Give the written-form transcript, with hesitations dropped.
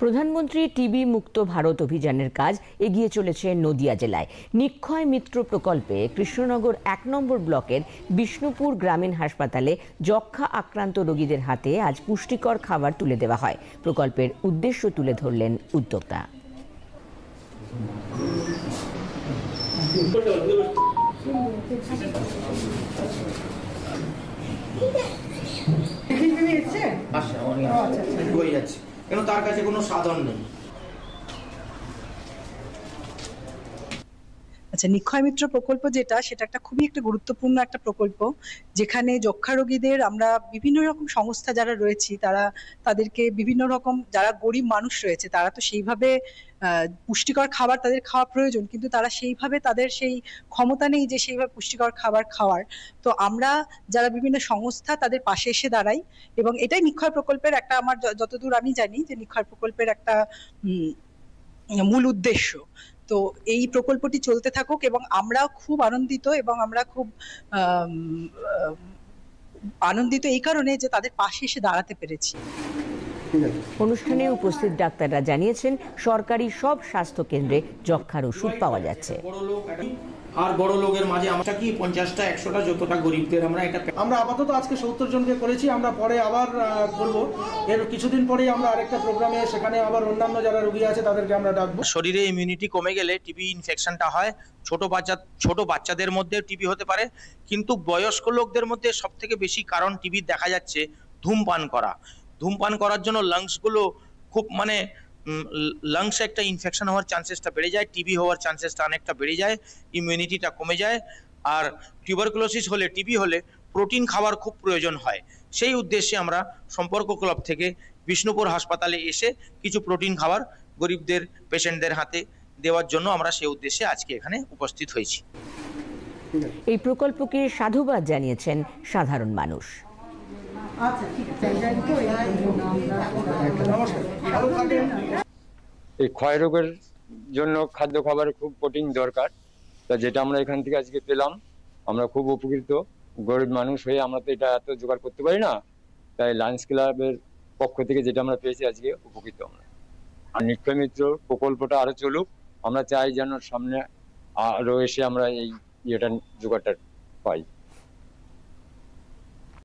প্রধানমন্ত্রী টিবি মুক্ত ভারত অভিযানের কাজ এগিয়ে চলেছে নদিয়া জেলায়। নিক্ষয় মিত্র প্রকল্পে কৃষ্ণনগর ১ নম্বর ব্লকের বিষ্ণুপুর গ্রামীণ হাসপাতালে যক্ষ্মা আক্রান্ত রোগীদের হাতে আজ পুষ্টিকর খাবার তুলে দেওয়া হয়। প্রকল্পের উদ্দেশ্য তুলে ধরলেন উদ্যোক্তা। তার কাছে কোনো সাধন নেই। আচ্ছা, নিক্ষয় মিত্র প্রকল্প সেটা একটা খুবই একটা গুরুত্বপূর্ণ একটা প্রকল্প, যেখানে যক্ষ্মা রোগীদের আমরা বিভিন্ন রকম সংস্থা যারা রয়েছি তাদেরকে বিভিন্ন রকম, যারা গরিব মানুষ রয়েছে তারা তো সেইভাবে পুষ্টিকর খাবার তাদের খাওয়া প্রয়োজন, কিন্তু তারা সেইভাবে তাদের সেই ক্ষমতা নেই যে সেইভাবে পুষ্টিকর খাবার খাওয়ার। তো আমরা যারা বিভিন্ন সংস্থা তাদের পাশে এসে দাঁড়াই, এবং এটাই নিক্ষয় প্রকল্পের একটা, আমার যতদূর আমি জানি যে নিক্ষয় প্রকল্পের একটা মূল উদ্দেশ্য। তো এই প্রকল্পটি চলতে থাকুক, এবং আমরা খুব আনন্দিত, এবং আমরা খুব আনন্দিত এই কারণে যে তাদের পাশে এসে দাঁড়াতে পেরেছি। অনুষ্ঠানে উপস্থিত ডাক্তাররা জানিয়েছেন, সরকারি সব স্বাস্থ্য কেন্দ্রে যক্ষ্মার ওষুধ পাওয়া যাচ্ছে। আর বড় লোকের মাঝে আমরা কি 50টা 100টা যতটা গরিবদের আমরা আপাতত আজকে 70 জনকে করেছি। আমরা পরে আবার করব, এর কিছুদিন পরেই আমরা আরেকটা প্রোগ্রামে সেখানে আবার অন্যান্য যারা রোগী আছে তাদেরকে আমরা ডাকবো। শরীরে ইমিউনিটি কমে গেলে টিবি ইনফেকশনটা হয়। ছোট বাচ্চাদের মধ্যে টিবি হতে পারে, কিন্তু বয়স্ক লোকদের মধ্যে সবথেকে বেশি কারণ টিবি দেখা যাচ্ছে ধূমপান করার জন্য লাংসগুলো খুব লাংসে একটা ইনফেকশন হওয়ার চান্সেসটা বেড়ে যায়, টিবি হওয়ার চান্সেসটা অনেকটা বেড়ে যায়, ইমিউনিটিটা কমে যায়। আর টিউবারকুলোসিস হলে, টিবি হলে প্রোটিন খাওয়ার খুব প্রয়োজন হয়। সেই উদ্দেশ্যে আমরা সম্পর্ক ক্লাব থেকে বিষ্ণুপুর হাসপাতালে এসে কিছু প্রোটিন খাবার গরিবদের পেশেন্টদের হাতে দেওয়ার জন্য আমরা সেই উদ্দেশ্যে আজকে এখানে উপস্থিত হয়েছি। এই প্রকল্পকে সাধুবাদ জানিয়েছেন সাধারণ মানুষ। এই ক্ষয় রোগের জন্য খাদ্য খাবারে খুব প্রোটিন দরকার, তা যেটা আমরা এখান থেকে আজকে পেলাম আমরা খুব উপকৃত। গরিব মানুষ হয়ে আমরা তো এটা এত জোগাড় করতে পারি না, তাই লায়ন্স ক্লাবের পক্ষ থেকে যেটা আমরা পেয়েছি আজকে উপকৃত আমরা। আর নিক্ষয় মিত্র প্রকল্পটা আরো চলুক, আমরা চাই যেন সামনে আরো এসে আমরা এই ইয়েটা জোগাড়টা পাই।